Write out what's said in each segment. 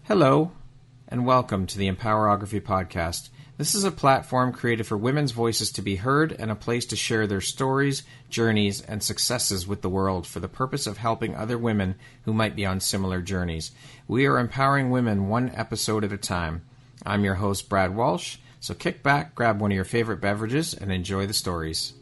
Hello, and welcome to the Empowerography Podcast. This is a platform created for women's voices to be heard and a place to share their stories, journeys, and successes with the world for the purpose of helping other women who might be on similar journeys. We are empowering women one episode at a time. I'm your host, Brad Walsh, so kick back, grab one of your favorite beverages, and enjoy the stories.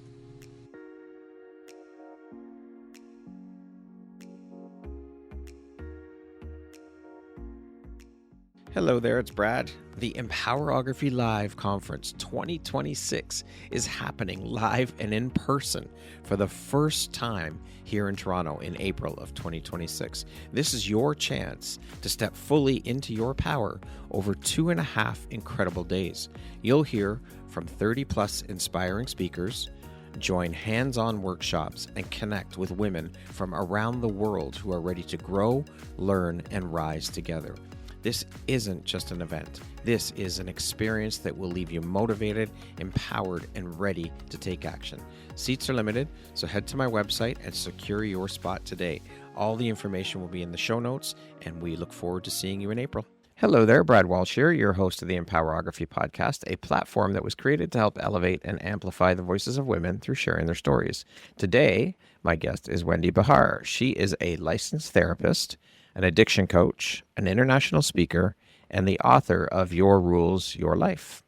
Hello there, it's Brad. The Empowerography Live Conference 2026 is happening live and in person for the first time here in Toronto in April of 2026. This is your chance to step fully into your power over 2.5 incredible days. You'll hear from 30 plus inspiring speakers, join hands-on workshops, and connect with women from around the world who are ready to grow, learn, and rise together. This isn't just an event. This is an experience that will leave you motivated, empowered, and ready to take action. Seats are limited, so head to my website and secure your spot today. All the information will be in the show notes, and we look forward to seeing you in April. Hello there, Brad Walsh here, your host of the Empowerography Podcast, a platform that was created to help elevate and amplify the voices of women through sharing their stories. Today, my guest is Wendy Behar. She is a licensed therapist, an addiction coach, an international speaker, and the author of Your Rules, Your Life.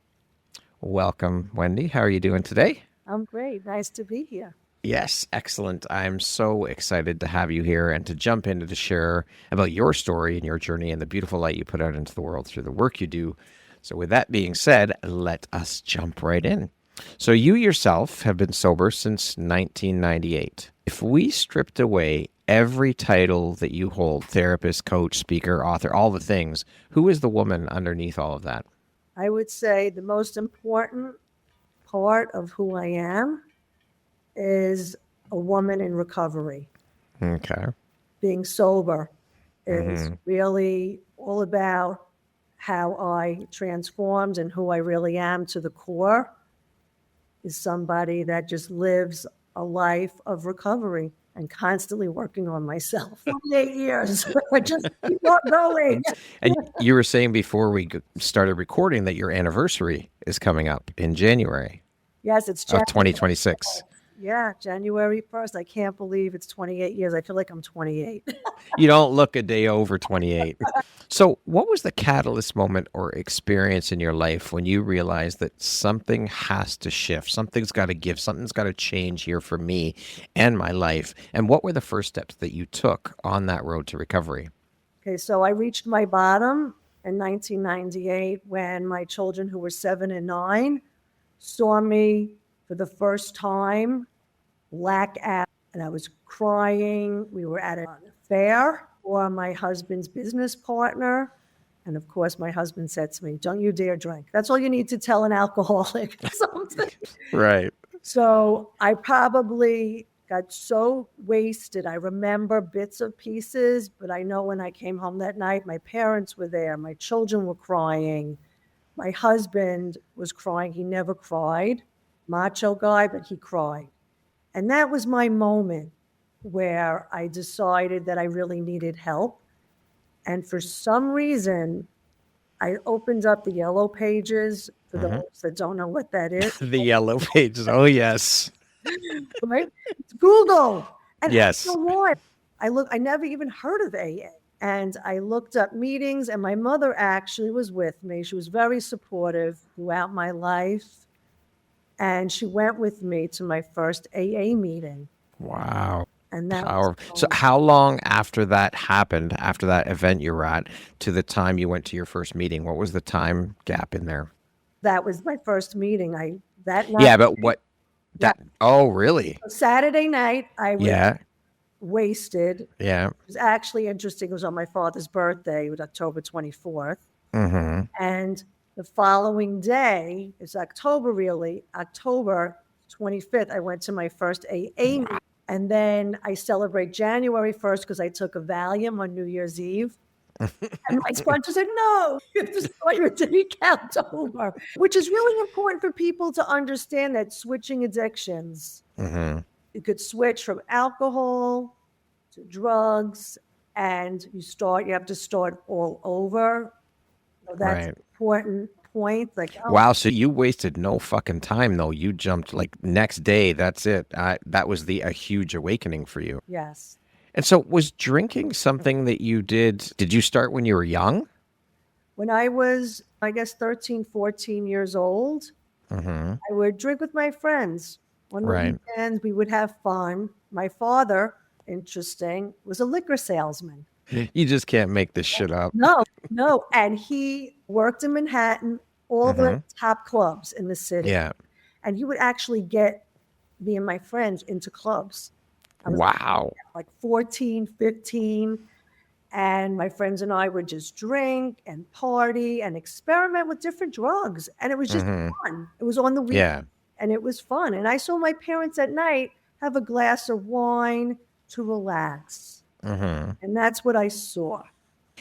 Welcome, Wendy. How are you doing today? I'm great. Nice to be here. Yes, excellent. I'm so excited to have you here and to jump into to share about your story and your journey and the beautiful light you put out into the world through the work you do. So with that being said, let us jump right in. So you yourself have been sober since 1998. If we stripped away every title that you hold, therapist, coach, speaker, author, all the things, who is the woman underneath all of that? I would say the most important part of who I am is a woman in recovery. Okay. Being sober is really all about how I transformed and who I really am to the core. Is somebody that just lives a life of recovery and constantly working on myself. 8 years. I just keep on going. And you were saying before we started recording that your anniversary is coming up in January. Yes, it's January 2026. Yeah, January 1st. I can't believe it's 28 years. I feel like I'm 28. You don't look a day over 28. So what was the catalyst moment or experience in your life when you realized that something has to shift, something's got to give, something's got to change here for me and my life? And what were the first steps that you took on that road to recovery? Okay, so I reached my bottom in 1998 when my children, who were 7 and 9, saw me for the first time black out, and I was crying. We were at an affair for my husband's business partner. And of course, my husband said to me, "Don't you dare drink." That's all you need to tell an alcoholic. Something. Right. So I probably got so wasted. I remember bits of pieces, but I know when I came home that night, my parents were there. My children were crying. My husband was crying. He never cried. Macho guy, but he cried. And that was my moment where I decided that I really needed help. And for some reason, I opened up the yellow pages for those that don't know what that is. The yellow pages. Oh, yes. Right? It's Google. And Yes. I don't know why. I never even heard of AA. And I looked up meetings, and my mother actually was with me. She was very supportive throughout my life. And she went with me to my first AA meeting. Wow. And that Powerful. So how long after that happened, after that event you were at, to the time you went to your first meeting? What was the time gap in there? That was my first meeting. That night. Yeah, but what? That? Oh, really? Saturday night, I was wasted. Yeah. It was actually interesting. It was on my father's birthday. It was October 24th. And the following day, it's October 25th, I went to my first AA meeting. And then I celebrate January 1st because I took a Valium on New Year's Eve. And my sponsor said, "No, you have to start your day count over," which is really important for people to understand that switching addictions, you could switch from alcohol to drugs and you have to start all over. So that's an Right. important point. Like, oh, Wow. So you wasted no fucking time though. You jumped like next day. That's it. That was a huge awakening for you. yes. And so was drinking something that you did you start when you were young? When I was, I guess, 13, 14 years old, Mm-hmm. I would drink with my friends. On the Right. weekends, we would have fun. My father, interesting, was a liquor salesman. You just can't make this shit up. No, no. And he worked in Manhattan, all the Mm-hmm. top clubs in the city. Yeah. And he would actually get me and my friends into clubs. I was Wow. like 14, 15. And my friends and I would just drink and party and experiment with different drugs. And it was just Mm-hmm. fun. It was on the weekend Yeah. and it was fun. And I saw my parents at night have a glass of wine to relax. Mm-hmm. And that's what I saw.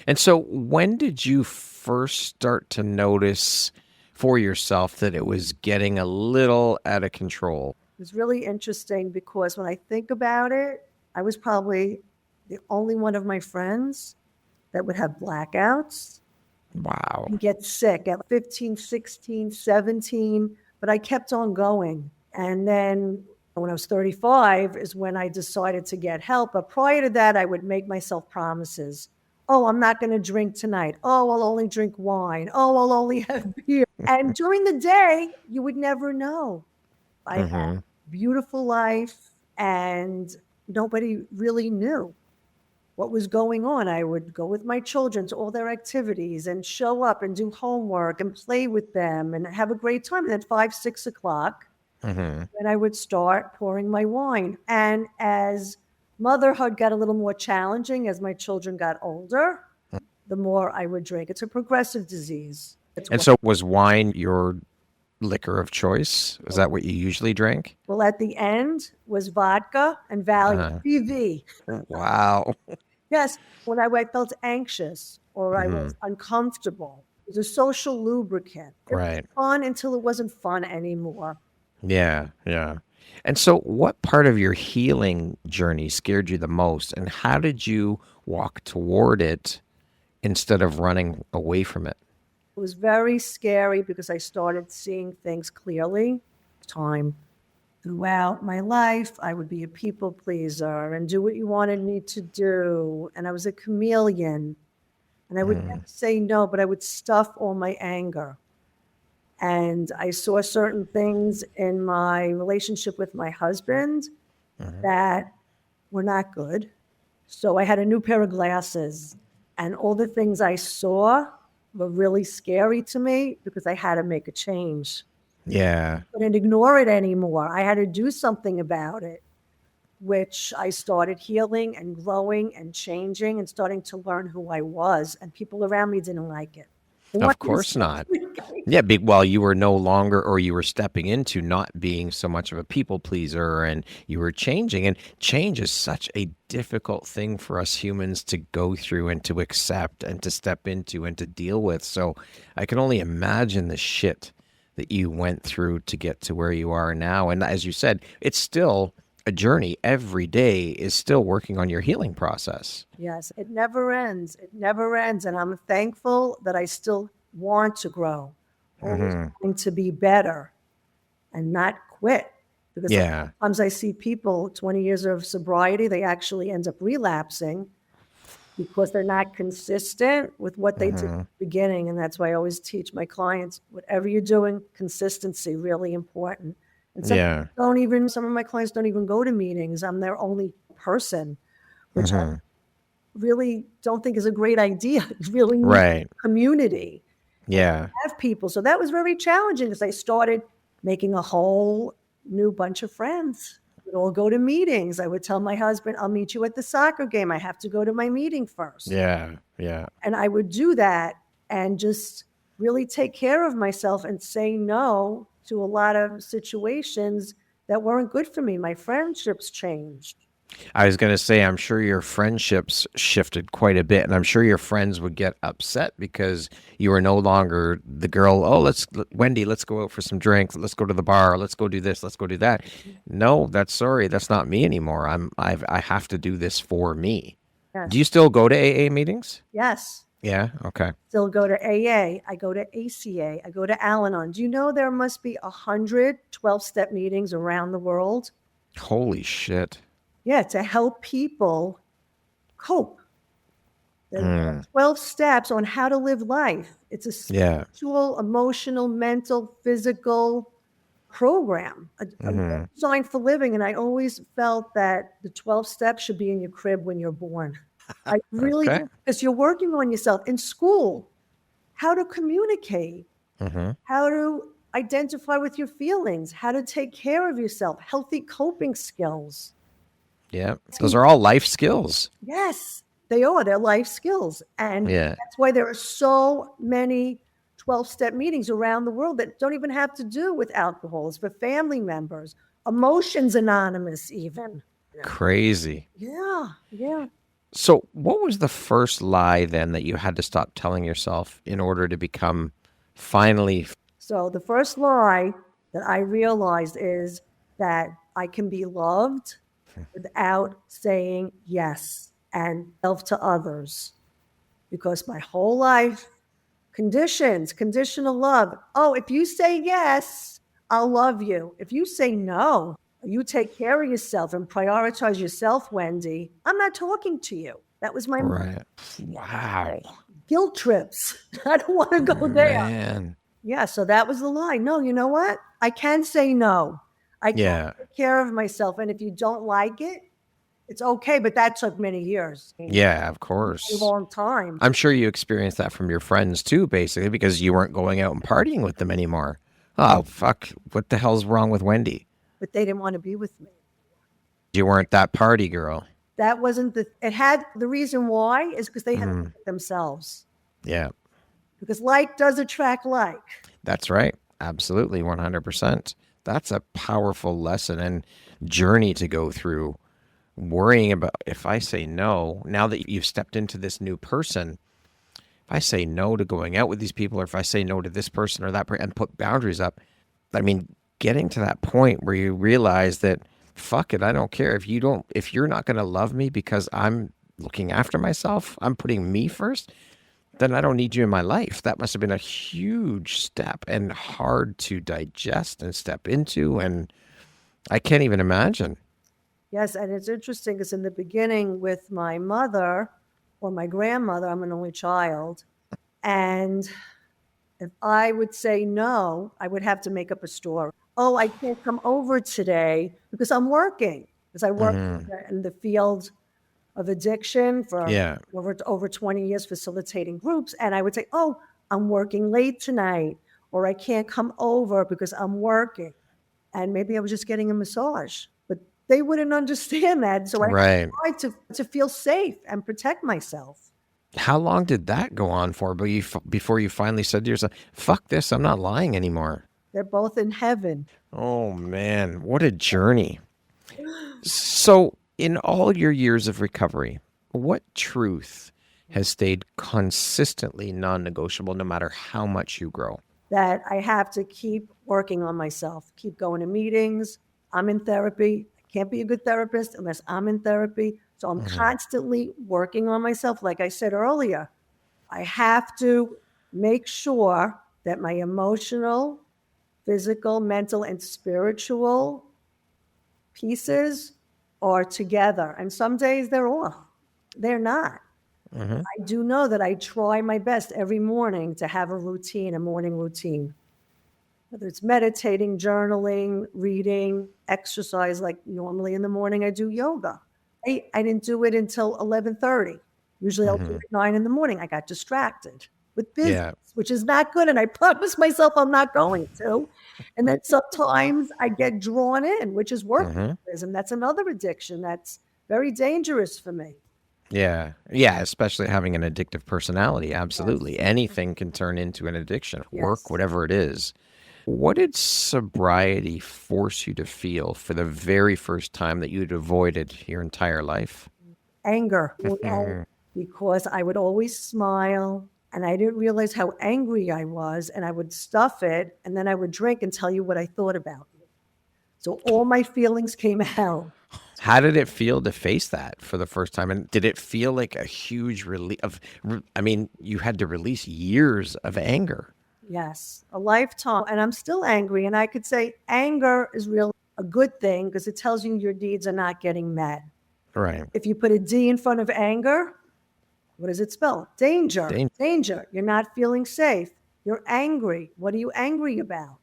And so when did you first start to notice for yourself that it was getting a little out of control? It was really interesting because when I think about it, I was probably the only one of my friends that would have blackouts Wow. and get sick at 15, 16, 17, but I kept on going. And then when I was 35 is when I decided to get help. But prior to that, I would make myself promises. Oh, I'm not going to drink tonight. Oh, I'll only drink wine. Oh, I'll only have beer. And during the day, you would never know. I had a beautiful life and nobody really knew what was going on. I would go with my children to all their activities and show up and do homework and play with them and have a great time. And at 5, 6 o'clock, then I would start pouring my wine. And as motherhood got a little more challenging, as my children got older, the more I would drink. It's a progressive disease. And so was wine your liquor of choice? Is that what you usually drank? Well, at the end was vodka and Valium, PV. Wow. Yes, when I felt anxious or I was uncomfortable, it was a social lubricant. It was Right. fun until it wasn't fun anymore. Yeah, yeah. And so what part of your healing journey scared you the most, and how did you walk toward it instead of running away from it? It was very scary because I started seeing things clearly. Time throughout my life, I would be a people pleaser and do what you wanted me to do. And I was a chameleon. And I would never say no, but I would stuff all my anger. And I saw certain things in my relationship with my husband that were not good. So I had a new pair of glasses, and all the things I saw were really scary to me because I had to make a change. Yeah. I couldn't ignore it anymore. I had to do something about it, which I started healing and growing and changing and starting to learn who I was. And people around me didn't like it. Of course not. Yeah, well, you were no longer, or you were stepping into not being so much of a people pleaser, and you were changing. And change is such a difficult thing for us humans to go through and to accept and to step into and to deal with. So I can only imagine the shit that you went through to get to where you are now. And as you said, it's still a journey. Every day is still working on your healing process. Yes, it never ends. It never ends. And I'm thankful that I still want to grow, always wanting to be better and not quit. Because sometimes I see people, 20 years of sobriety, they actually end up relapsing because they're not consistent with what they did at the beginning. And that's why I always teach my clients, whatever you're doing, consistency, really important. And some of my clients don't even go to meetings. I'm their only person, which I really don't think is a great idea. It's really need community. Yeah. Have people. So that was very challenging because I started making a whole new bunch of friends. We'd all go to meetings. I would tell my husband, I'll meet you at the soccer game. I have to go to my meeting first. Yeah. Yeah. And I would do that and just really take care of myself and say no to a lot of situations that weren't good for me. My friendships changed. I was going to say, I'm sure your friendships shifted quite a bit, and I'm sure your friends would get upset because you were no longer the girl. Oh, Wendy, let's go out for some drinks. Let's go to the bar. Let's go do this. Let's go do that. No, that's not me anymore. I have to do this for me. Yes. Do you still go to AA meetings? Yes. Yeah. Okay. Still go to AA. I go to ACA. I go to Al-Anon. Do you know there must be 100 12-step meetings around the world? Holy shit. Yeah, to help people cope. There are 12 steps on how to live life. It's a Yeah. spiritual, emotional, mental, physical program designed for living. And I always felt that the 12 steps should be in your crib when you're born. I really, Okay. because you're working on yourself in school, how to communicate, how to identify with your feelings, how to take care of yourself, healthy coping skills. Yeah. Those are all life skills. Yes, they are. They're life skills. And Yeah. that's why there are so many 12-step meetings around the world that don't even have to do with alcohol. It's for family members, Emotions Anonymous even. Crazy. Yeah, yeah. So, what was the first lie then that you had to stop telling yourself in order to become finally? So the first lie that I realized is that I can be loved without saying yes and self to others. Because my whole life, conditional love. Oh, if you say yes, I'll love you. If you say no, you take care of yourself and prioritize yourself, Wendy, I'm not talking to you. That was my Right. Wow. guilt trips. I don't want to go there. Man. Yeah, so that was the line. No, you know what? I can say no. I can Yeah. take care of myself. And if you don't like it, it's okay. But that took many years. Yeah, of A course. long time. I'm sure you experienced that from your friends too, basically, because you weren't going out and partying with them anymore. Oh, fuck. What the hell's wrong with Wendy? But they didn't want to be with me. You weren't that party girl. That wasn't it had the reason why is because they had to pick themselves. Yeah, Because like does attract like. that's right. Absolutely, 100%. That's a powerful lesson and journey to go through. Worrying about if I say no, now that you've stepped into this new person, if I say no to going out with these people, or if I say no to this person or that person and put boundaries up, I mean, getting to that point where you realize that, fuck it, I don't care if you're not going to love me because I'm looking after myself, I'm putting me first, then I don't need you in my life. That must have been a huge step and hard to digest and step into. And I can't even imagine. Yes, and it's interesting because in the beginning with my mother or my grandmother, I'm an only child. And if I would say no, I would have to make up a story. Oh, I can't come over today because I'm working. Because I work in the field of addiction for Yeah. over 20 years facilitating groups. And I would say, oh, I'm working late tonight, or I can't come over because I'm working. And maybe I was just getting a massage, but they wouldn't understand that. So I Right. tried to feel safe and protect myself. How long did that go on for before you finally said to yourself, fuck this, I'm not lying anymore? They're both in heaven. Oh, man. What a journey. So, in all your years of recovery, what truth has stayed consistently non-negotiable no matter how much you grow? That I have to keep working on myself, keep going to meetings. I'm in therapy. I can't be a good therapist unless I'm in therapy. So I'm constantly working on myself. Like I said earlier, I have to make sure that my emotional, physical, mental, and spiritual pieces are together. And some days they're off. They're not. I do know that I try my best every morning to have a routine, a morning routine. Whether it's meditating, journaling, reading, exercise, like normally in the morning I do yoga. I didn't do it until 11:30. Usually I'll do it at 9 in the morning. I got distracted with business, which is not good. And I promised myself I'm not going to. And then sometimes I get drawn in, which is workaholism. That's another addiction that's very dangerous for me. Yeah. Yeah. Especially having an addictive personality. Absolutely. Anything can turn into an addiction, work, whatever it is. What did sobriety force you to feel for the very first time that you'd avoided your entire life? Anger, because I would always smile and I didn't realize how angry I was, and I would stuff it, and then I would drink and tell you what I thought about you. So all my feelings came out. How did it feel to face that for the first time? And did it feel like a huge relief I mean, you had to release years of anger. Yes, a lifetime. And I'm still angry. And I could say anger is really a good thing because it tells you your needs are not getting met. Right. If you put a D in front of anger, what does it spell? Danger. Danger. Danger. You're not feeling safe. You're angry. What are you angry about?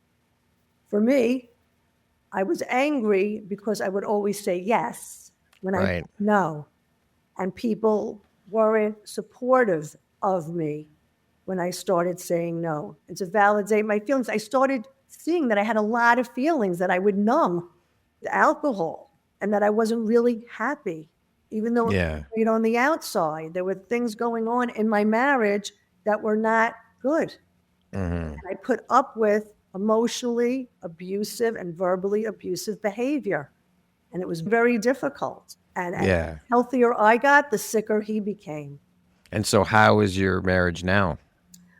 For me, I was angry because I would always say yes when I Right. no. And people weren't supportive of me when I started saying no. And to validate my feelings, I started seeing that I had a lot of feelings that I would numb with alcohol and that I wasn't really happy, even though Yeah. on the outside, there were things going on in my marriage that were not good. Mm-hmm. I put up with emotionally abusive and verbally abusive behavior. And it was very difficult. And the Yeah. healthier I got, the sicker he became. And so how is your marriage now?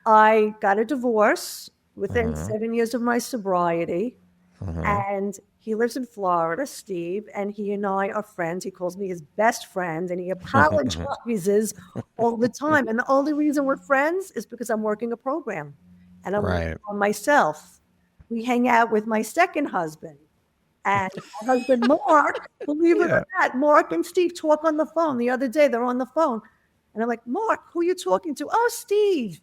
I got a divorce within Mm-hmm. 7 years of my sobriety. Mm-hmm. And he lives in Florida, Steve, and he and I are friends. He calls me his best friend, and he apologizes all the time. And the only reason we're friends is because I'm working a program and I'm working Right. on myself. We hang out with my second husband and my husband, Mark. Believe it Yeah. or not, Mark and Steve talk on the phone. The other day, they're on the phone. And I'm like, Mark, who are you talking to? Oh, Steve.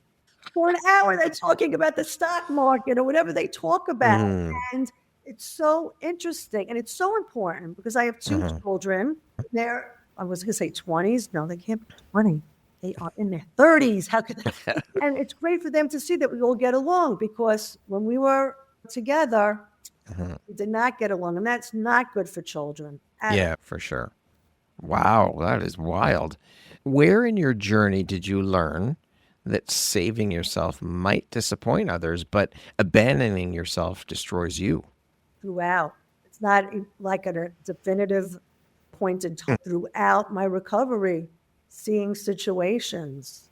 For an hour, they're talking about the stock market or whatever they talk about. Mm-hmm. And it's so interesting. And it's so important because I have two Mm-hmm. children. They're, I was going to say 20s. No, they can't be 20. They are in their 30s. How could they? And it's great for them to see that we all get along because when we were together, Mm-hmm. we did not get along. And that's not good for children. Yeah, for sure. Wow, that is wild. Where in your journey did you learn that saving yourself might disappoint others, but abandoning yourself destroys you? Throughout. It's not like at a definitive point in time. Throughout my recovery, seeing situations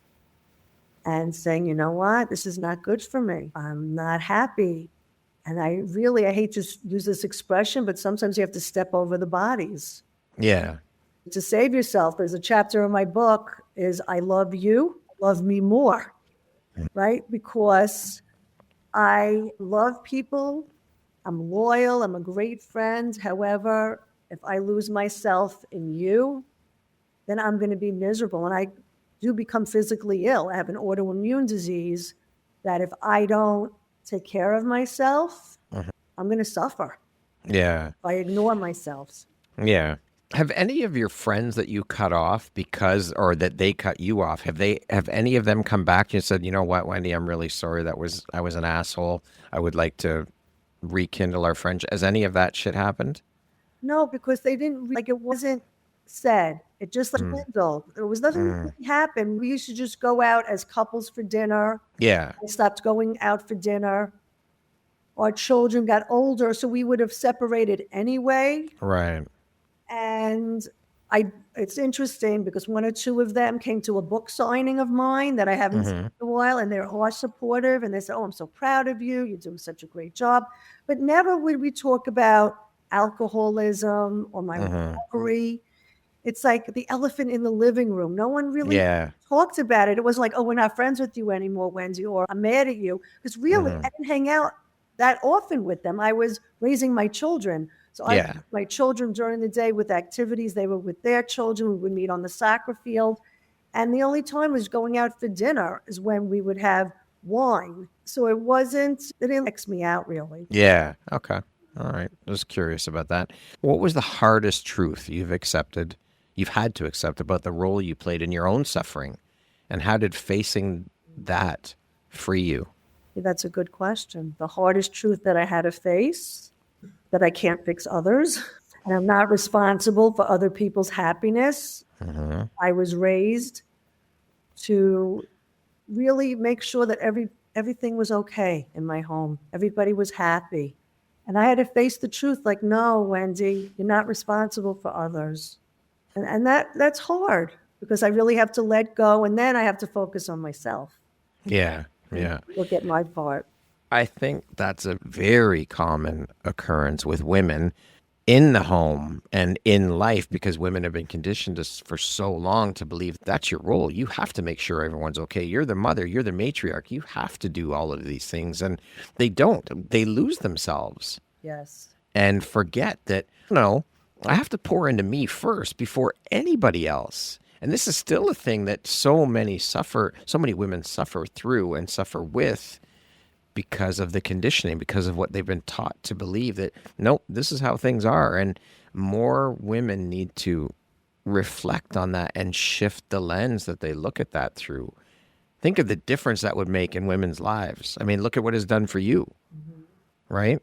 and saying, you know what, this is not good for me. I'm not happy. And I hate to use this expression, but sometimes you have to step over the bodies. Yeah. To save yourself, there's a chapter in my book is I love you, love me more, right? Because I love people. I'm loyal. I'm a great friend. However, if I lose myself in you, then I'm going to be miserable. And I do become physically ill. I have an autoimmune disease that if I don't take care of myself, I'm going to suffer Yeah. if I ignore myself. Yeah. Have any of your friends that you cut off because, or that they cut you off, have any of them come back to you and said, you know what, Wendy, I'm really sorry I was an asshole. I would like to rekindle our friendship. Has any of that shit happened? No, because they didn't, it wasn't said. It just dwindled. There was nothing that really happened. We used to just go out as couples for dinner. Yeah. I stopped going out for dinner. Our children got older, so we would have separated anyway. Right. And it's interesting because one or two of them came to a book signing of mine that I haven't seen in a while, and they're all supportive. And they said, oh, I'm so proud of you. You're doing such a great job. But never would we talk about alcoholism or my recovery. It's like the elephant in the living room. No one really talked about it. It wasn't like, oh, we're not friends with you anymore, Wendy, or I'm mad at you. Because really, I didn't hang out that often with them. I was raising my children. So I took my children during the day with activities. They were with their children. We would meet on the soccer field. And the only time was going out for dinner is when we would have wine. So it didn't X me out really. Yeah. Okay. All right. I was curious about that. What was the hardest truth you've had to accept about the role you played in your own suffering? And how did facing that free you? That's a good question. The hardest truth that I had to face, that I can't fix others, and I'm not responsible for other people's happiness. I was raised to really make sure that everything was okay in my home. Everybody was happy. And I had to face the truth like, no, Wendy, you're not responsible for others. And that's hard because I really have to let go, and then I have to focus on myself. Yeah. Yeah. Look at my part. I think that's a very common occurrence with women. in the home and in life, because women have been conditioned for so long to believe that's your role. You have to make sure everyone's okay. You're the mother, you're the matriarch. You have to do all of these things. And they don't. They lose themselves Yes. and forget that, no, I have to pour into me first before anybody else. And this is still a thing that so many women suffer through and suffer with, because of the conditioning, because of what they've been taught to believe, that, nope, this is how things are. And more women need to reflect on that and shift the lens that they look at that through. Think of the difference that would make in women's lives. I mean, look at what it's done for you, right?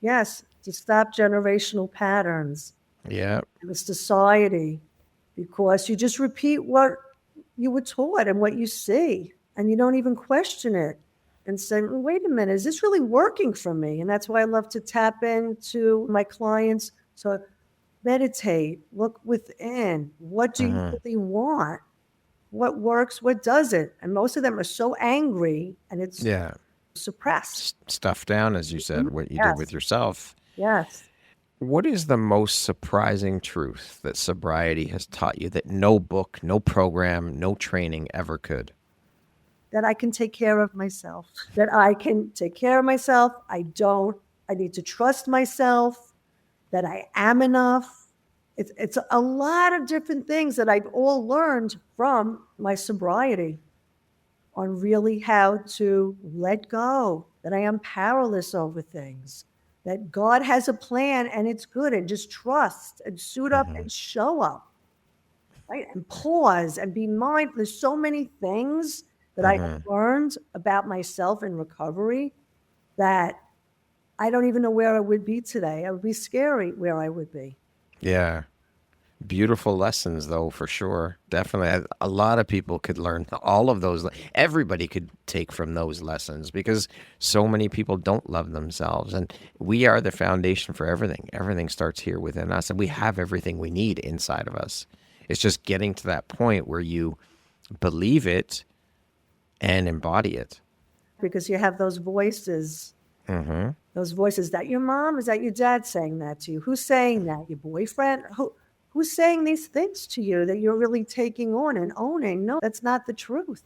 Yes, to stop generational patterns. Yeah. In the society, because you just repeat what you were taught and what you see, and you don't even question it and say, wait a minute, is this really working for me? And that's why I love to tap into my clients. So meditate, look within. What do you really want? What works? What doesn't? And most of them are so angry, and it's suppressed. Stuff down, as you said, what you did with yourself. Yes. What is the most surprising truth that sobriety has taught you that no book, no program, no training ever could? That I can take care of myself. That I can take care of myself. I need to trust myself. That I am enough. It's a lot of different things that I've all learned from my sobriety on really how to let go, that I am powerless over things, that God has a plan and it's good, and just trust and suit up and show up, right? And pause and be mindful. There's so many things that I have learned about myself in recovery that I don't even know where I would be today. I would be scary where I would be. Yeah. Beautiful lessons, though, for sure. Definitely. A lot of people could learn all of those. Everybody could take from those lessons, because so many people don't love themselves. And we are the foundation for everything. Everything starts here within us, and we have everything we need inside of us. It's just getting to that point where you believe it and embody it. Because you have those voices. Those voices. Is that your mom? Is that your dad saying that to you? Who's saying that? Your boyfriend? Who's saying these things to you that you're really taking on and owning? No, that's not the truth.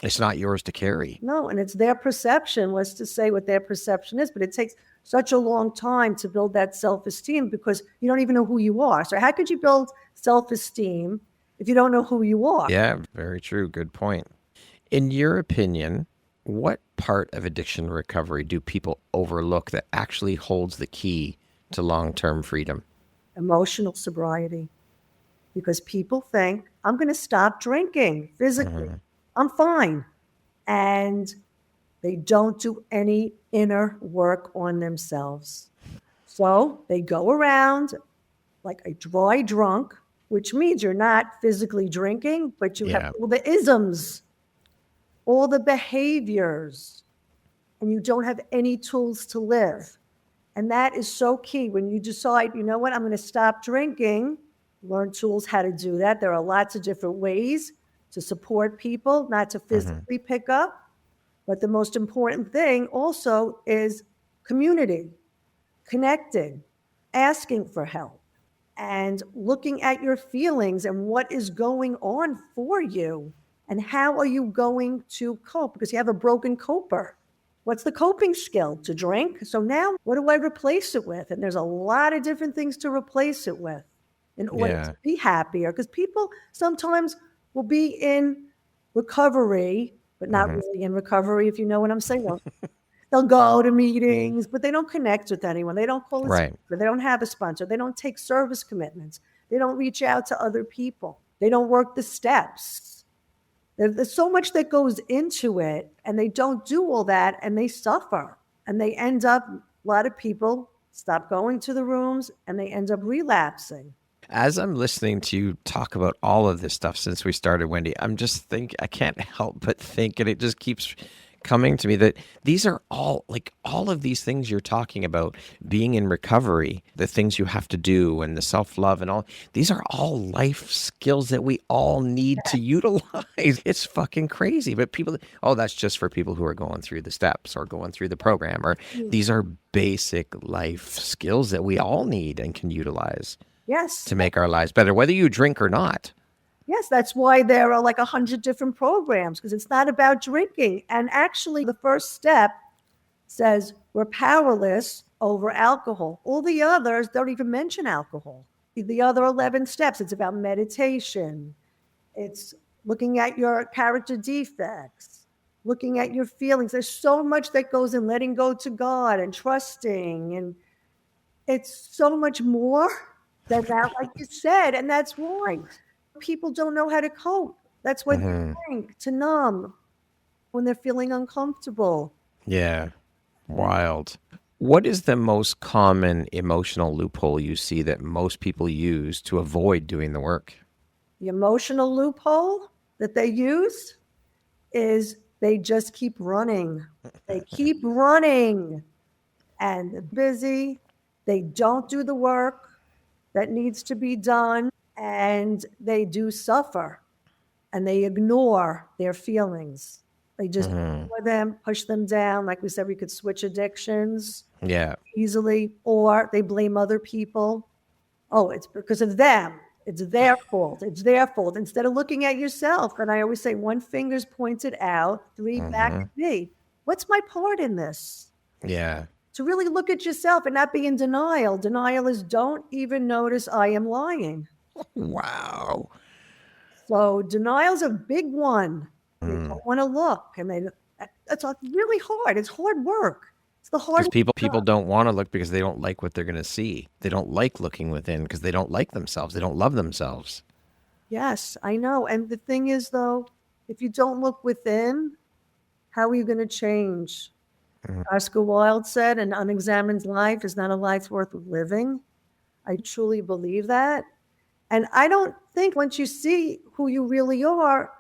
It's not yours to carry. No, and it's their perception. Let's just say what their perception is, but it takes such a long time to build that self-esteem, because you don't even know who you are. So how could you build self-esteem if you don't know who you are? Yeah, very true. Good point. In your opinion, what part of addiction recovery do people overlook that actually holds the key to long-term freedom? Emotional sobriety. Because people think, I'm going to stop drinking physically. I'm fine. And they don't do any inner work on themselves. So they go around like a dry drunk, which means you're not physically drinking, but you have all the isms, all the behaviors, and you don't have any tools to live. And that is so key. When you decide, you know what, I'm going to stop drinking, learn tools how to do that. There are lots of different ways to support people, not to physically pick up. But the most important thing also is community, connecting, asking for help, and looking at your feelings and what is going on for you. And how are you going to cope? Because you have a broken coper. What's the coping skill? To drink. So now what do I replace it with? And there's a lot of different things to replace it with in order to be happier. Because people sometimes will be in recovery, but not really in recovery, if you know what I'm saying. They'll go to meetings, but they don't connect with anyone. They don't call a sponsor. They don't have a sponsor. They don't take service commitments. They don't reach out to other people. They don't work the steps. There's so much that goes into it, and they don't do all that, and they suffer. And they end up, a lot of people stop going to the rooms, and they end up relapsing. As I'm listening to you talk about all of this stuff since we started, Wendy, I can't help but think, and it just keeps coming to me that these are all like all of these things you're talking about being in recovery, the things you have to do and the self-love and all, these are all life skills that we all need to utilize. It's fucking crazy. But people, oh, that's just for people who are going through the steps or going through the program, or these are basic life skills that we all need and can utilize Yes. to make our lives better, whether you drink or not. Yes, that's why there are like 100 different programs, because it's not about drinking. And actually, the first step says we're powerless over alcohol. All the others don't even mention alcohol. The other 11 steps, it's about meditation. It's looking at your character defects, looking at your feelings. There's so much that goes in letting go to God and trusting. And it's so much more than that, like you said. And that's why people don't know how to cope. That's why they drink to numb when they're feeling uncomfortable. Yeah. Wild. What is the most common emotional loophole you see that most people use to avoid doing the work? The emotional loophole that they use is they just keep running. They keep running and they're busy. They don't do the work that needs to be done, and they do suffer and they ignore their feelings. They just ignore them, push them down. Like we said, we could switch addictions easily, or they blame other people. Oh, it's because of them. It's their fault. It's their fault. Instead of looking at yourself. And I always say, one finger's pointed out, three back at me. What's my part in this? Yeah. To really look at yourself and not be in denial. Denial is don't even notice I am lying. Wow. So denial's a big one. They don't want to look. And it's really hard. It's hard work. It's the hardest. Because people don't want to look because they don't like what they're going to see. They don't like looking within because they don't like themselves. They don't love themselves. Yes, I know. And the thing is, though, if you don't look within, how are you going to change? Oscar Wilde said, an unexamined life is not a life worth living. I truly believe that. And I don't think once you see who you really are,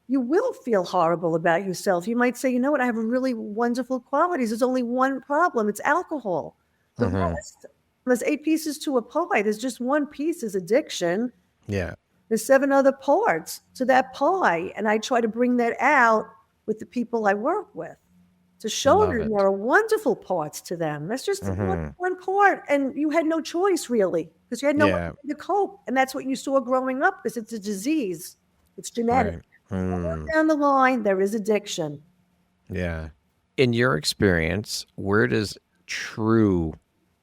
you will feel horrible about yourself. You might say, you know what, I have really wonderful qualities. There's only one problem. It's alcohol. The rest, there's 8 pieces to a pie. There's just one piece is addiction. Yeah. There's 7 other parts to that pie. And I try to bring that out with the people I work with to show them there are wonderful parts to them. That's just one part. And you had no choice, really, because you had no way to cope. And that's what you saw growing up, because it's a disease. It's genetic. Right. Down the line, there is addiction. Yeah. In your experience, where does true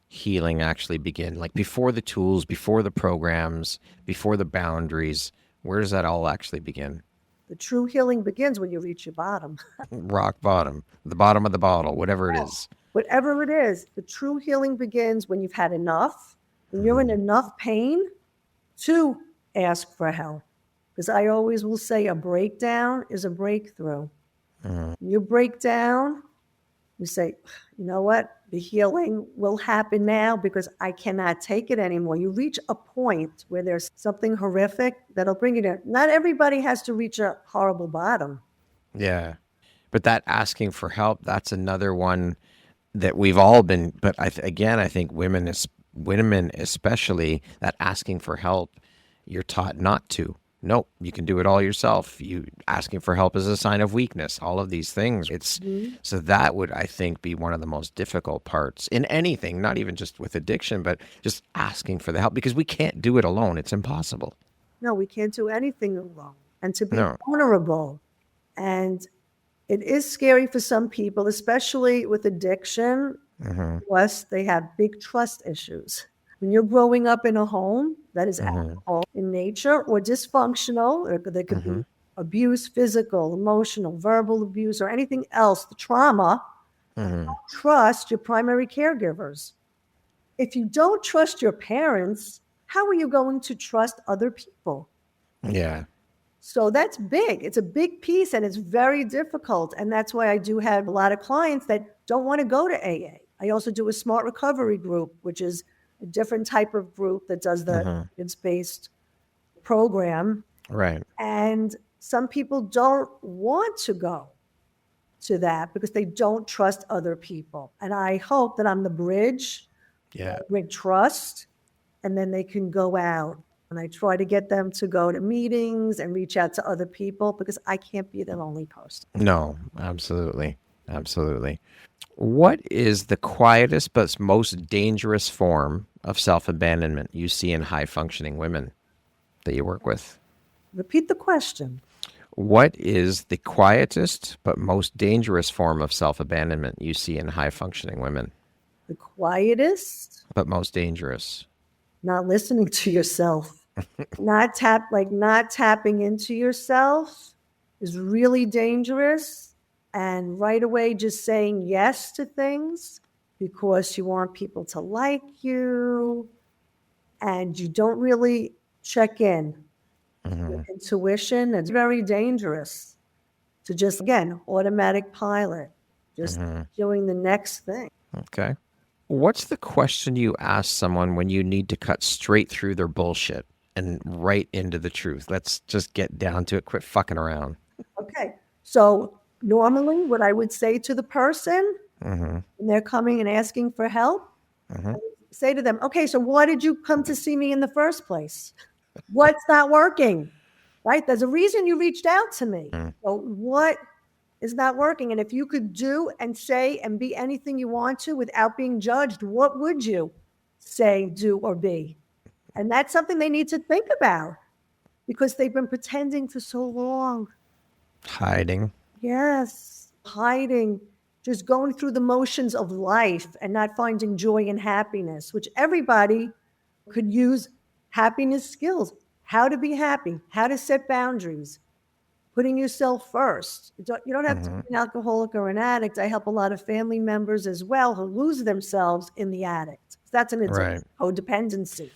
healing actually begin? Like before the tools, before the programs, before the boundaries, where does that all actually begin? The true healing begins when you reach your bottom. Rock bottom, the bottom of the bottle, whatever it is. Whatever it is, the true healing begins when you've had enough, when you're in enough pain to ask for help. Because I always will say a breakdown is a breakthrough. You break down, you say, you know what? The healing will happen now because I cannot take it anymore. You reach a point where there's something horrific that'll bring you down. Not everybody has to reach a horrible bottom. Yeah. But that asking for help, that's another one that we've all been, but I think women especially, that asking for help, you're taught not to. Nope, you can do it all yourself. You asking for help is a sign of weakness. All of these things. It's so that would, I think, be one of the most difficult parts in anything, not even just with addiction, but just asking for the help, because we can't do it alone. It's impossible. No, we can't do anything alone. And to be vulnerable. And it is scary for some people, especially with addiction. Plus, they have big trust issues. When you're growing up in a home that is alcohol in nature or dysfunctional, or there could be abuse, physical, emotional, verbal abuse, or anything else, the trauma, you don't trust your primary caregivers. If you don't trust your parents, how are you going to trust other people? Yeah. So that's big. It's a big piece, and it's very difficult. And that's why I do have a lot of clients that don't want to go to AA. I also do a smart recovery group, which is a different type of group that does the evidence-based program. Right. And some people don't want to go. to that because they don't trust other people. And I hope that I'm the bridge, bring trust, and then they can go out. And I try to get them to go to meetings and reach out to other people because I can't be the only person. No, absolutely. Absolutely. What is the quietest but most dangerous form of self-abandonment you see in high-functioning women that you work with? Repeat the question. What is the quietest but most dangerous form of self-abandonment you see in high-functioning women? The quietest, but most dangerous. Not listening to yourself. not tapping into yourself is really dangerous. And right away just saying yes to things because you want people to like you and you don't really check in. With intuition, it's very dangerous to just, again, automatic pilot, just doing the next thing. Okay. What's the question you ask someone when you need to cut straight through their bullshit and right into the truth? Let's just get down to it. Quit fucking around. Okay. So normally what I would say to the person when they're coming and asking for help, I would say to them, okay, so why did you come to see me in the first place? What's not working? Right? There's a reason you reached out to me. So what is not working? And if you could do and say and be anything you want to without being judged, what would you say, do, or be? And that's something they need to think about because they've been pretending for so long. Hiding. Yes, hiding, just going through the motions of life and not finding joy and happiness, which everybody could use happiness skills, how to be happy, how to set boundaries, putting yourself first. You don't have to be an alcoholic or an addict. I help a lot of family members as well who lose themselves in the addict. That's an codependency.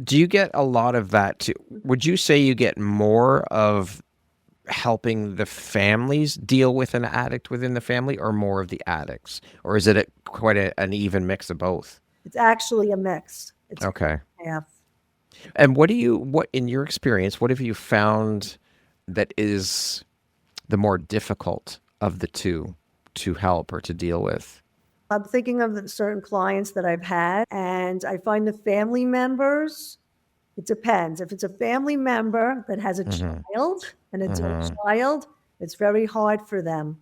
Do you get a lot of that too? Would you say you get more of helping the families deal with an addict within the family or more of the addicts? Or is it quite an even mix of both? It's actually a mix. It's okay. Half. And what in your experience, what have you found that is the more difficult of the two to help or to deal with? I'm thinking of certain clients that I've had, and I find the family members, it depends. If it's a family member that has a child, an adult child, it's very hard for them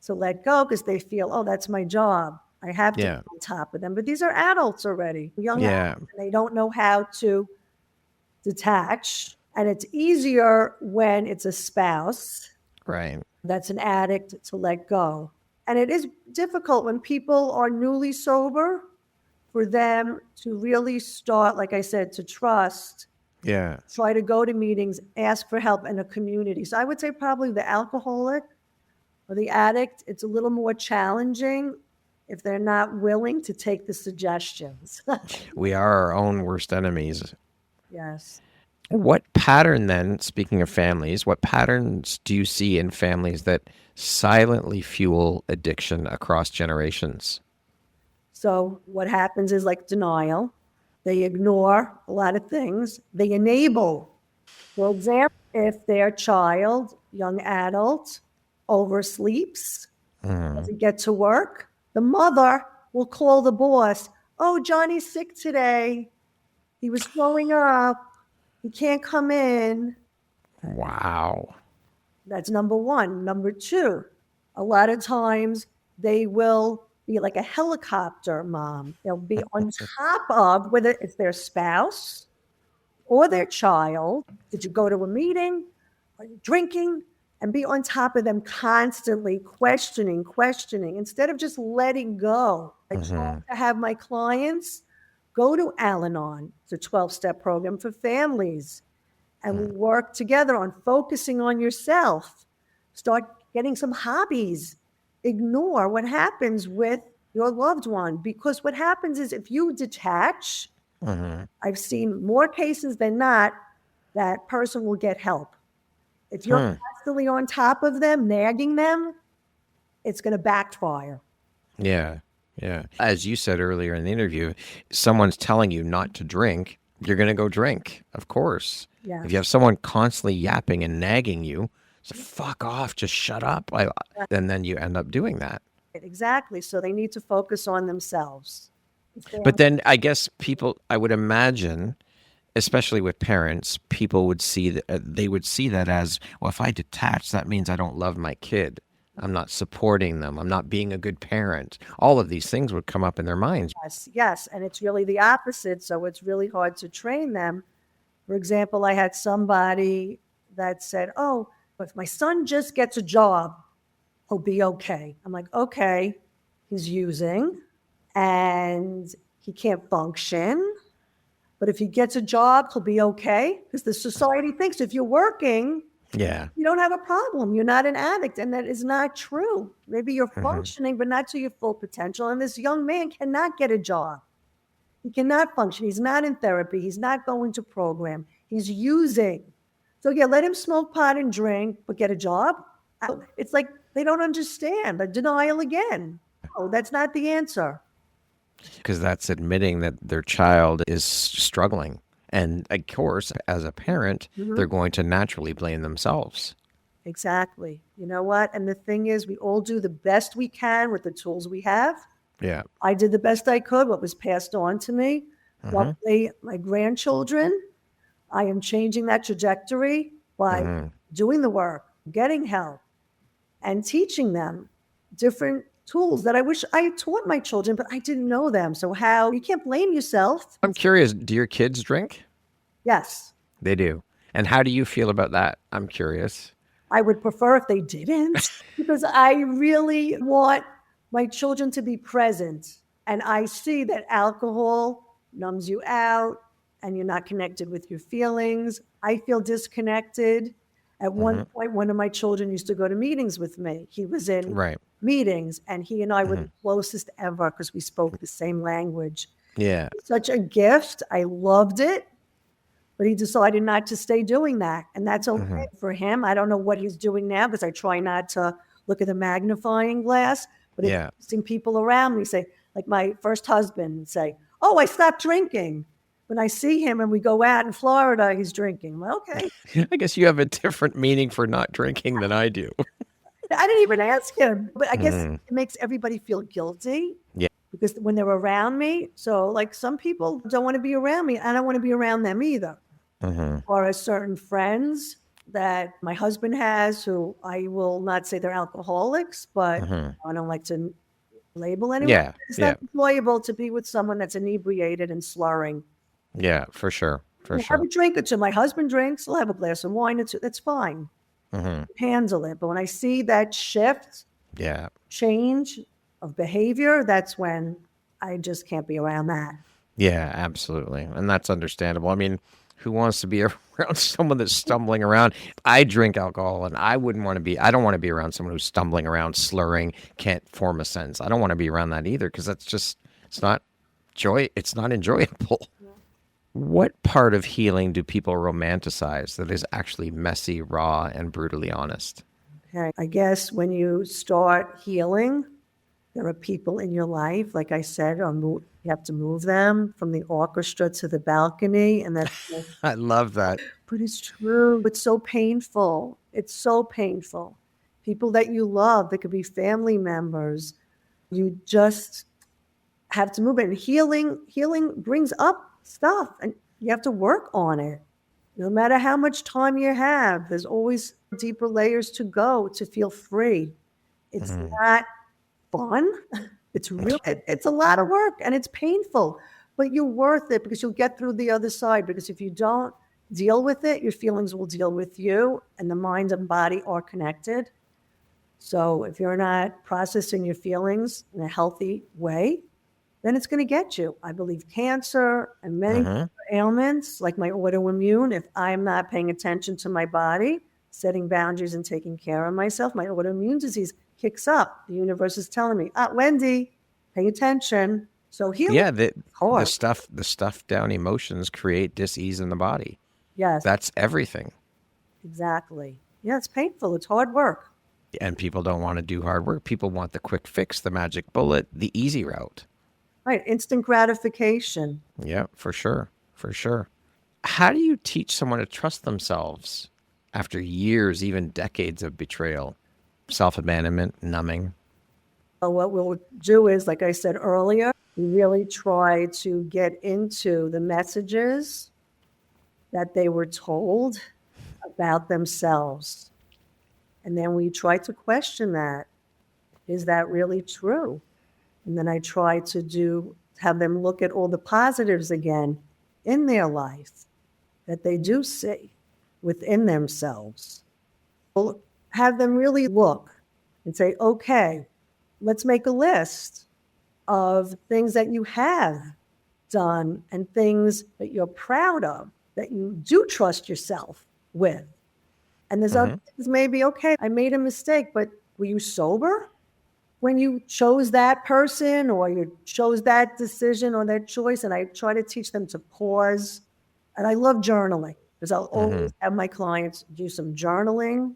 to let go because they feel, oh, that's my job. I have to be on top of them. But these are adults already, young adults, and they don't know how to detach. And it's easier when it's a spouse that's an addict to let go. And it is difficult when people are newly sober for them to really start, like I said, to trust, try to go to meetings, ask for help in a community. So I would say probably the alcoholic or the addict, it's a little more challenging if they're not willing to take the suggestions. We are our own worst enemies. Yes. What pattern then, speaking of families, what patterns do you see in families that silently fuel addiction across generations? So what happens is like denial. They ignore a lot of things. They enable. For example, if their child, young adult, oversleeps, doesn't get to work, the mother will call the boss. Oh, Johnny's sick today. He was throwing up. He can't come in. Wow. That's number one. Number two, a lot of times they will be like a helicopter mom. They'll be on top of whether it's their spouse or their child. Did you go to a meeting? Are you drinking? And be on top of them constantly, questioning, instead of just letting go. I try to have my clients go to Al-Anon. It's a 12-step program for families. And we work together on focusing on yourself. Start getting some hobbies. Ignore what happens with your loved one. Because what happens is if you detach, I've seen more cases than not, that person will get help. If you're constantly on top of them, nagging them, it's going to backfire. Yeah. As you said earlier in the interview, someone's telling you not to drink, you're going to go drink, of course. Yes. If you have someone constantly yapping and nagging you, So fuck off, just shut up. And then you end up doing that. Exactly. So they need to focus on themselves. But then I guess people, I would imagine, especially with parents, people would see that they would see that as, well, if I detach, that means I don't love my kid. I'm not supporting them. I'm not being a good parent. All of these things would come up in their minds. Yes, yes. And it's really the opposite. So it's really hard to train them. For example, I had somebody that said, oh, if my son just gets a job, he'll be okay. I'm like, okay, he's using and he can't function. But if he gets a job, he'll be okay. Because the society thinks if you're working, Yeah. you don't have a problem. You're not an addict. And that is not true. Maybe you're functioning, but not to your full potential. And this young man cannot get a job. He cannot function. He's not in therapy. He's not going to program. He's using. So yeah, let him smoke pot and drink, but get a job. It's like they don't understand. The denial again. Oh, that's not the answer. Because that's admitting that their child is struggling. And of course, as a parent, they're going to naturally blame themselves. Exactly. You know what? And the thing is, we all do the best we can with the tools we have. Yeah. I did the best I could, what was passed on to me. Luckily, my grandchildren, I am changing that trajectory by doing the work, getting help, and teaching them different tools that I wish I had taught my children, but I didn't know them. So how, you can't blame yourself. I'm curious, do your kids drink? Yes. They do. And how do you feel about that? I'm curious. I would prefer if they didn't, because I really want my children to be present. And I see that alcohol numbs you out and you're not connected with your feelings. I feel disconnected. At one point, one of my children used to go to meetings with me. He was in meetings, and he and I were the closest ever because we spoke the same language. Yeah. Such a gift. I loved it. But he decided not to stay doing that. And that's okay for him. I don't know what he's doing now because I try not to look at the magnifying glass. But it's interesting, people around me say, like my first husband say, oh, I stopped drinking. When I see him and we go out in Florida, he's drinking. I'm like, okay. I guess you have a different meaning for not drinking than I do. I didn't even ask him. But I guess it makes everybody feel guilty. Yeah. Because when they're around me, so like some people don't want to be around me. I don't want to be around them either. Or as certain friends that my husband has, who I will not say they're alcoholics, but I don't like to label anyone. Yeah. It's not enjoyable to be with someone that's inebriated and slurring. Yeah, for sure. For sure. Have a drink or two. My husband drinks. I'll have a glass of wine or two. That's fine. Handle it. But when I see that shift, change of behavior, that's when I just can't be around that. Yeah, absolutely. And that's understandable. I mean, who wants to be around someone that's stumbling around? I drink alcohol and I don't want to be around someone who's stumbling around, slurring, can't form a sentence. I don't want to be around that either because it's not enjoyable. Yeah. What part of healing do people romanticize that is actually messy, raw, and brutally honest? Okay. I guess when you start healing, there are people in your life, like I said, you have to move them from the orchestra to the balcony. And that's I love that. But it's true. It's so painful. It's so painful. People that you love, that could be family members, you just have to move it. And healing brings up stuff and you have to work on it. No matter how much time you have, there's always deeper layers to go to feel free. It's not fun. It's it's a lot of work and it's painful, but you're worth it because you'll get through the other side. Because if you don't deal with it, your feelings will deal with you, and the mind and body are connected. So if you're not processing your feelings in a healthy way, then it's going to get you. I believe cancer and many ailments like my autoimmune, if I'm not paying attention to my body, setting boundaries and taking care of myself, my autoimmune disease kicks up. The universe is telling me, Wendy, pay attention. So healing. Yeah, the stuff down emotions create dis-ease in the body. Yes. That's everything. Exactly. Yeah, it's painful. It's hard work. And people don't want to do hard work. People want the quick fix, the magic bullet, the easy route. Right. Instant gratification. Yeah, for sure. For sure. How do you teach someone to trust themselves after years, even decades of betrayal, self-abandonment, numbing? So what we'll do is, like I said earlier, we really try to get into the messages that they were told about themselves. And then we try to question that. Is that really true? And then I try to have them look at all the positives again in their life that they do see within themselves. We'll have them really look and say, okay, let's make a list of things that you have done and things that you're proud of, that you do trust yourself with. And there's other things, maybe, okay, I made a mistake, but were you sober when you chose that person or you chose that decision or that choice? And I try to teach them to pause. And I love journaling because I'll always have my clients do some journaling,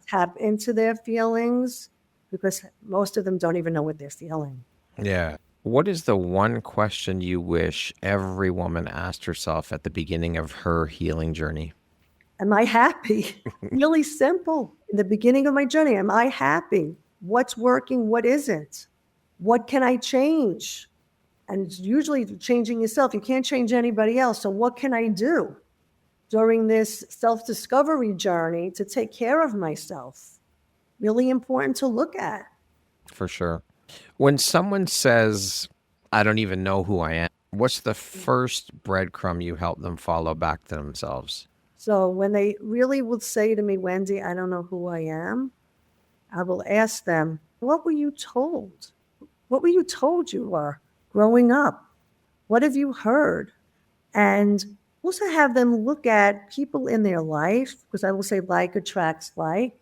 tap into their feelings, because most of them don't even know what they're feeling. Yeah. What is the one question you wish every woman asked herself at the beginning of her healing journey? Am I happy? Really simple. In the beginning of my journey, am I happy? What's working? What isn't? What can I change? And it's usually changing yourself. You can't change anybody else. So what can I do during this self-discovery journey to take care of myself? Really important to look at. For sure. When someone says, I don't even know who I am, what's the first breadcrumb you help them follow back to themselves? So when they really would say to me, Wendy, I don't know who I am, I will ask them, what were you told? What were you told you were growing up? What have you heard? And also have them look at people in their life, because I will say like attracts like,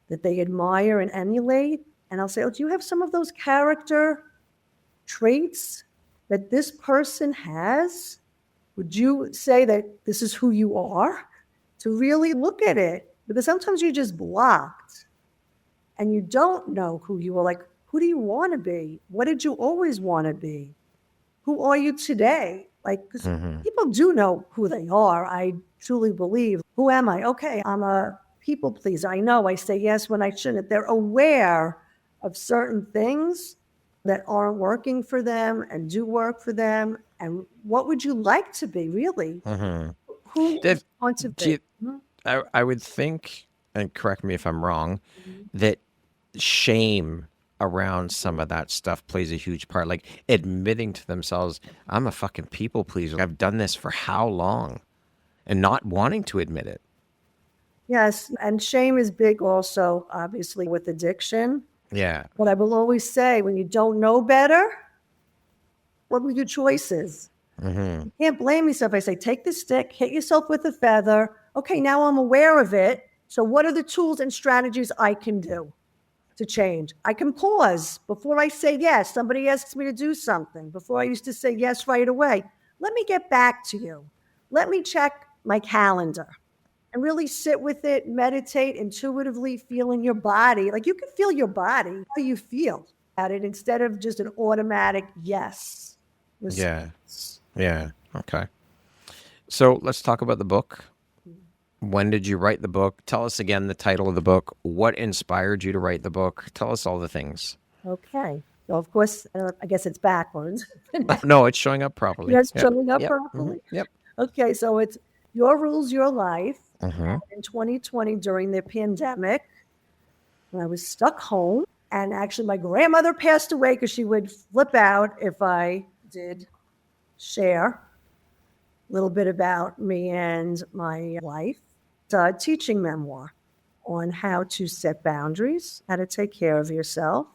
that they admire and emulate. And I'll say, oh, do you have some of those character traits that this person has? Would you say that this is who you are? To really look at it, because sometimes you're just blocked and you don't know who you are. Like, who do you want to be? What did you always want to be? Who are you today? Like, because people do know who they are. I truly believe. Who am I? Okay, I'm a people pleaser. I know I say yes when I shouldn't. They're aware of certain things that aren't working for them and do work for them. And what would you like to be, really? Who do you want to be? I would think, and correct me if I'm wrong, that shame around some of that stuff plays a huge part. Like admitting to themselves, I'm a fucking people pleaser. I've done this for how long? And not wanting to admit it. Yes, and shame is big also, obviously, with addiction. Yeah. But I will always say, when you don't know better, what were your choices? You can't blame yourself. I say, take the stick, hit yourself with a feather. Okay, now I'm aware of it. So what are the tools and strategies I can do to change? I can pause before I say yes. Somebody asks me to do something. Before I used to say yes right away. Let me get back to you. Let me check my calendar and really sit with it, meditate, intuitively feel in your body. Like you can feel your body, how you feel at it, instead of just an automatic yes. Yeah. Okay. So let's talk about the book. When did you write the book? Tell us again the title of the book. What inspired you to write the book? Tell us all the things. Okay. So, of course, I guess it's backwards. No, it's showing up properly. Yes, showing up properly. Yep. Okay, so it's Your Rules, Your Life. In 2020, during the pandemic, when I was stuck home, and actually my grandmother passed away because she would flip out if I did share a little bit about me and my life. It's a teaching memoir on how to set boundaries, how to take care of yourself.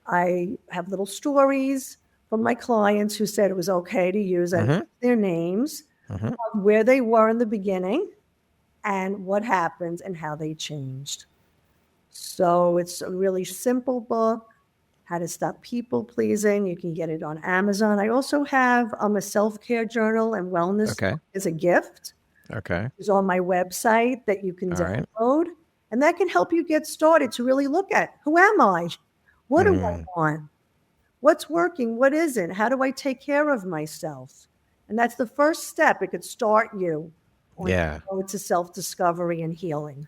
I have little stories from my clients who said it was okay to use their names, of where they were in the beginning and what happened and how they changed. So it's a really simple book, How to Stop People Pleasing. You can get it on Amazon. I also have a self-care journal and wellness book as a gift. Okay. It's on my website that you can All download. And that can help you get started to really look at, who am I? What do I want? What's working? What isn't? How do I take care of myself? And that's the first step. It could start you on Yeah. the road to self-discovery and healing.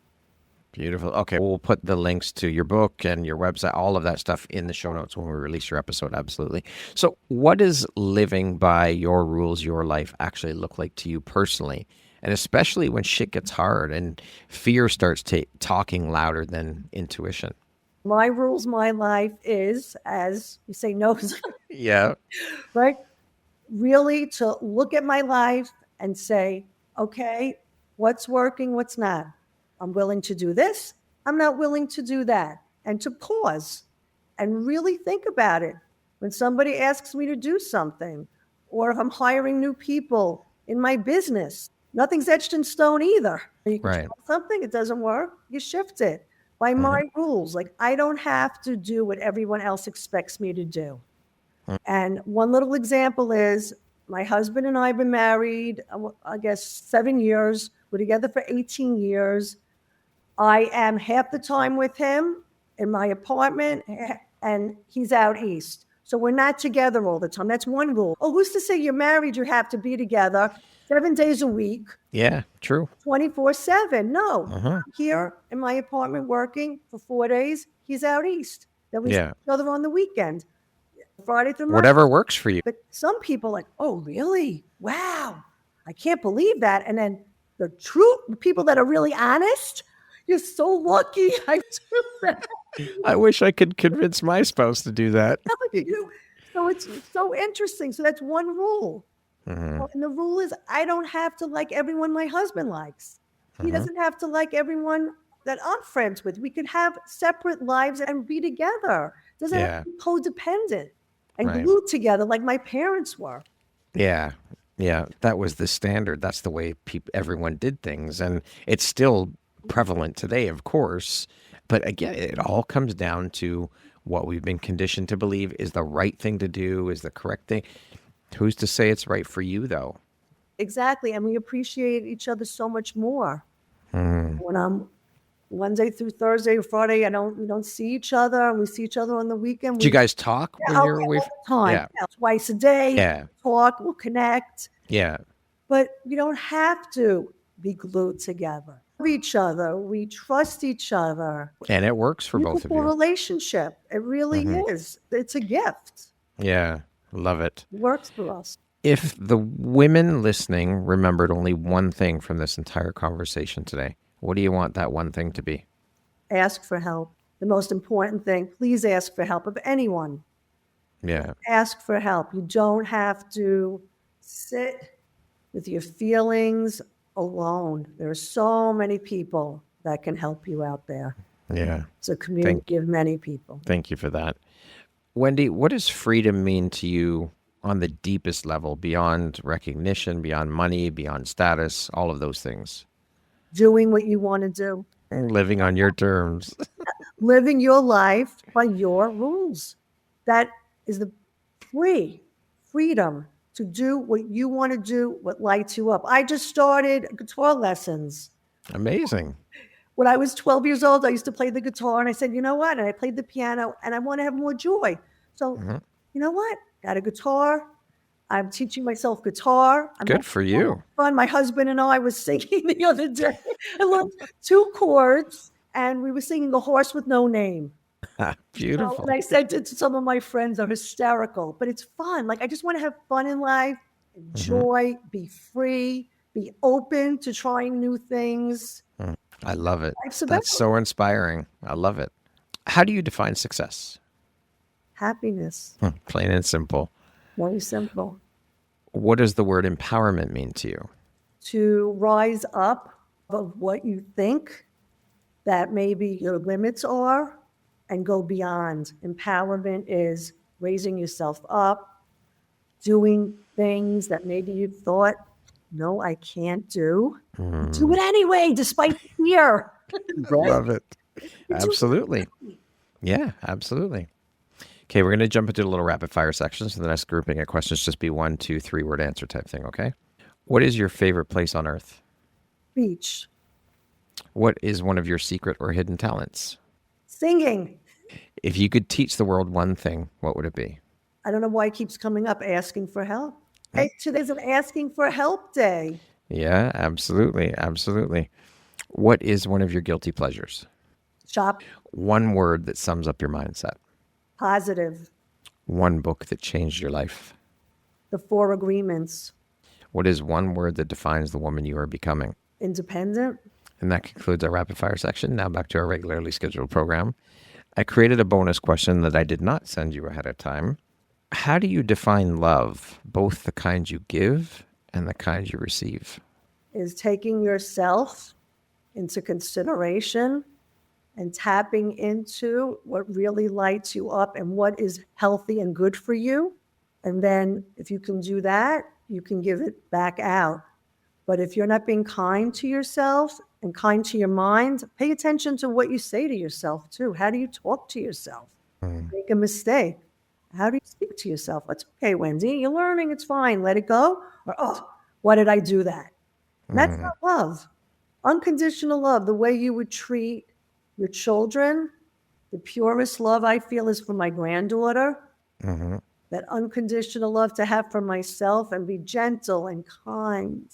Beautiful. Okay, we'll put the links to your book and your website, all of that stuff in the show notes when we release your episode. Absolutely. So, what does living by your rules, your life actually look like to you personally? And especially when shit gets hard and fear starts talking louder than intuition. My rules, my life is, as you say, no, Yeah. right? Really to look at my life and say, okay, what's working, what's not? I'm willing to do this. I'm not willing to do that. And to pause and really think about it. When somebody asks me to do something, or if I'm hiring new people in my business, nothing's etched in stone either. You can Right. try something, it doesn't work, you shift it by my rules. Like I don't have to do what everyone else expects me to do. And one little example is my husband and I have been married, I guess, 7 years. We're together for 18 years. I am half the time with him in my apartment, and he's out east. So we're not together all the time. That's one rule. Oh, who's to say you're married? You have to be together 7 days a week, Yeah, true. 24/7. No, I'm here in my apartment working for 4 days. He's out east. Then we see Yeah. each other on the weekend, Friday through Monday. Whatever works for you. But some people are like, oh, really? Wow. I can't believe that. And then the people that are really honest, you're so lucky I do that. I wish I could convince my spouse to do that. So it's so interesting. So that's one rule. And the rule is I don't have to like everyone my husband likes. He doesn't have to like everyone that I'm friends with. We could have separate lives and be together. Doesn't have to be codependent and glued together like my parents were. Yeah. Yeah. That was the standard. That's the way everyone did things. And it's still prevalent today, of course. But again, it all comes down to what we've been conditioned to believe is the right thing to do, is the correct thing. Who's to say it's right for you, though? Exactly. And we appreciate each other so much more. When I'm Wednesday through Thursday or Friday, we don't see each other, and we see each other on the weekend. Do you guys talk when you're away? All the time. Yeah. Twice a day. Yeah. Talk, we'll connect. Yeah. But we don't have to be glued together. Each other, we trust each other. And it works for both of you. Relationship. It really is. It's a gift. Yeah. Love it. It works for us. If the women listening remembered only one thing from this entire conversation today, what do you want that one thing to be? Ask for help. The most important thing, please ask for help of anyone. Yeah. Ask for help. You don't have to sit with your feelings alone. There are so many people that can help you out there. Yeah. It's a community of many people. Thank you for that. Wendy, what does freedom mean to you on the deepest level, beyond recognition, beyond money, beyond status, all of those things? Doing what you want to do. Living on your terms. Living your life by your rules. That is the freedom to do what you want to do, what lights you up. I just started guitar lessons. Amazing. When I was 12 years old, I used to play the guitar, and I said, you know what? And I played the piano, and I want to have more joy. So, you know what? Got a guitar. I'm teaching myself guitar. Good for you. Fun. My husband and I was singing the other day. I learned 2 chords, and we were singing A Horse with No Name. Beautiful. So, and I said to some of my friends, are hysterical, but it's fun. Like, I just want to have fun in life, enjoy, be free, be open to trying new things. I love it. That's so inspiring. I love it. How do you define success? Happiness. Plain and simple. Very simple. What does the word empowerment mean to you? To rise up of what you think that maybe your limits are and go beyond. Empowerment is raising yourself up, doing things that maybe you thought, no, I can't do. Do it anyway, despite fear. Love it. Absolutely. Yeah, absolutely. Okay, we're going to jump into a little rapid fire section. So the next grouping of questions just be 1, 2, 3 word answer type thing, okay? What is your favorite place on earth? Beach. What is one of your secret or hidden talents? Singing. If you could teach the world one thing, what would it be? I don't know why it keeps coming up, asking for help. Hey, today's an asking for help day. Yeah, absolutely. Absolutely. What is one of your guilty pleasures? Shop, One word that sums up your mindset. positive, One book that changed your life. the four agreements, What is one word that defines the woman you are becoming? independent. And that concludes our rapid fire section. Now back to our regularly scheduled program. I created a bonus question that I did not send you ahead of time. How do you define love, both the kind you give and the kind you receive? Is taking yourself into consideration and tapping into what really lights you up and what is healthy and good for you. And then if you can do that, you can give it back out. But if you're not being kind to yourself and kind to your mind, pay attention to what you say to yourself too. How do you talk to yourself? Make a mistake. How do you speak to yourself? It's okay, Wendy. You're learning. It's fine. Let it go. Or, oh, why did I do that? And that's not love. Unconditional love, the way you would treat your children, the purest love I feel is for my granddaughter. That unconditional love to have for myself and be gentle and kind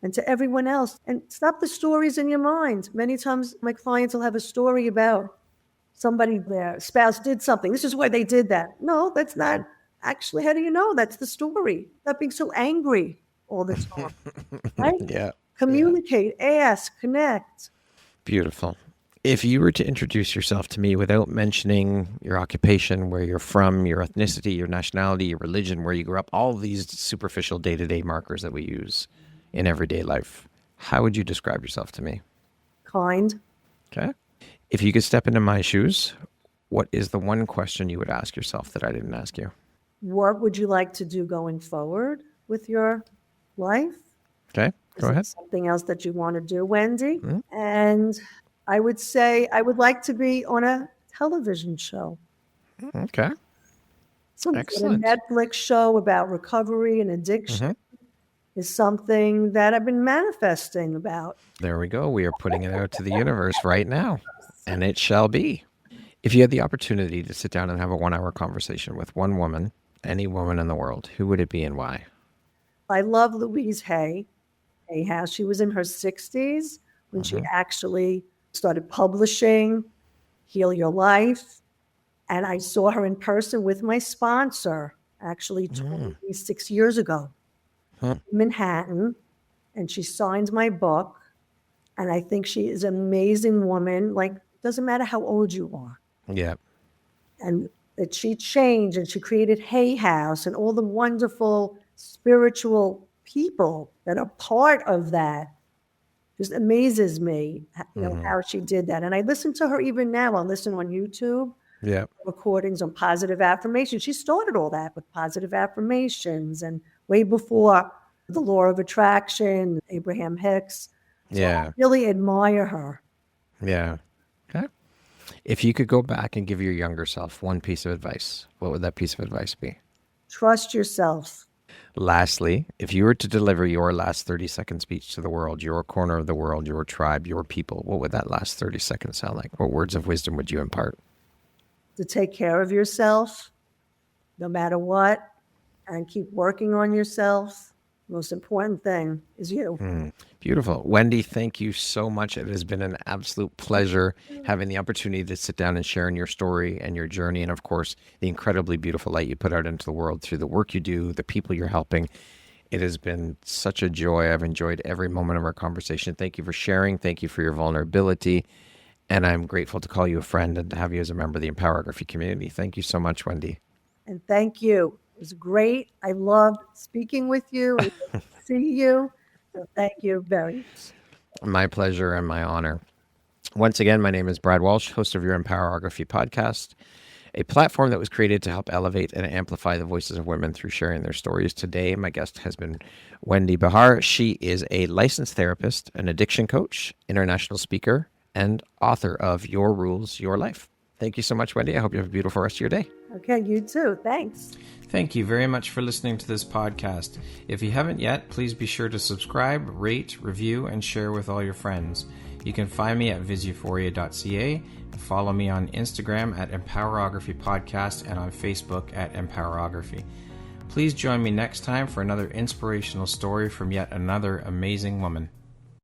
and to everyone else. And stop the stories in your mind. Many times my clients will have a story about somebody, their spouse did something. This is why they did that. No, that's not. Actually, how do you know? That's the story. Not being so angry all the time. Right? Yeah. Communicate, ask, connect. Beautiful. If you were to introduce yourself to me without mentioning your occupation, where you're from, your ethnicity, your nationality, your religion, where you grew up, all these superficial day-to-day markers that we use in everyday life, how would you describe yourself to me? Kind. Okay. If you could step into my shoes, what is the one question you would ask yourself that I didn't ask you? What would you like to do going forward with your life? Okay. Go ahead. Something else that you want to do, Wendy? And I would say I would like to be on a television show. Okay. Excellent. A Netflix show about recovery and addiction is something that I've been manifesting about. There we go. We are putting it out to the universe right now, and it shall be. If you had the opportunity to sit down and have a 1-hour conversation with one woman, any woman in the world, who would it be and why? I love Louise Hay. She was in her 60s when she actually started publishing Heal Your Life. And I saw her in person with my sponsor, actually 26 years ago in Manhattan. And she signed my book. And I think she is an amazing woman. Like, doesn't matter how old you are. Yeah. And that she changed and she created Hay House and all the wonderful spiritual people that are part of that. Just amazes me, how she did that. And I listen to her even now. I listen on YouTube. Yeah. Recordings on positive affirmations. She started all that with positive affirmations and way before the law of attraction, Abraham Hicks. So I really admire her. Yeah. Okay. If you could go back and give your younger self one piece of advice, what would that piece of advice be? Trust yourself. Lastly, if you were to deliver your last 30-second speech to the world, your corner of the world, your tribe, your people, what would that last 30 seconds sound like? What words of wisdom would you impart? To take care of yourself, no matter what, and keep working on yourself. Most important thing is you. Beautiful. Wendy, thank you so much. It has been an absolute pleasure having the opportunity to sit down and share in your story and your journey. And of course, the incredibly beautiful light you put out into the world through the work you do, the people you're helping. It has been such a joy. I've enjoyed every moment of our conversation. Thank you for sharing. Thank you for your vulnerability. And I'm grateful to call you a friend and to have you as a member of the Empowerography community. Thank you so much, Wendy. And thank you. It was great. I loved speaking with you and see you. So thank you very much. My pleasure and my honor. Once again, my name is Brad Walsh, host of your Empowerography podcast, a platform that was created to help elevate and amplify the voices of women through sharing their stories. Today, my guest has been Wendy Behar. She is a licensed therapist, an addiction coach, international speaker, and author of Your Rules, Your Life. Thank you so much, Wendy. I hope you have a beautiful rest of your day. Okay, you too. Thanks. Thank you very much for listening to this podcast. If you haven't yet, please be sure to subscribe, rate, review, and share with all your friends. You can find me at viseuphoria.ca and follow me on Instagram at Empowerography Podcast and on Facebook at Empowerography. Please join me next time for another inspirational story from yet another amazing woman.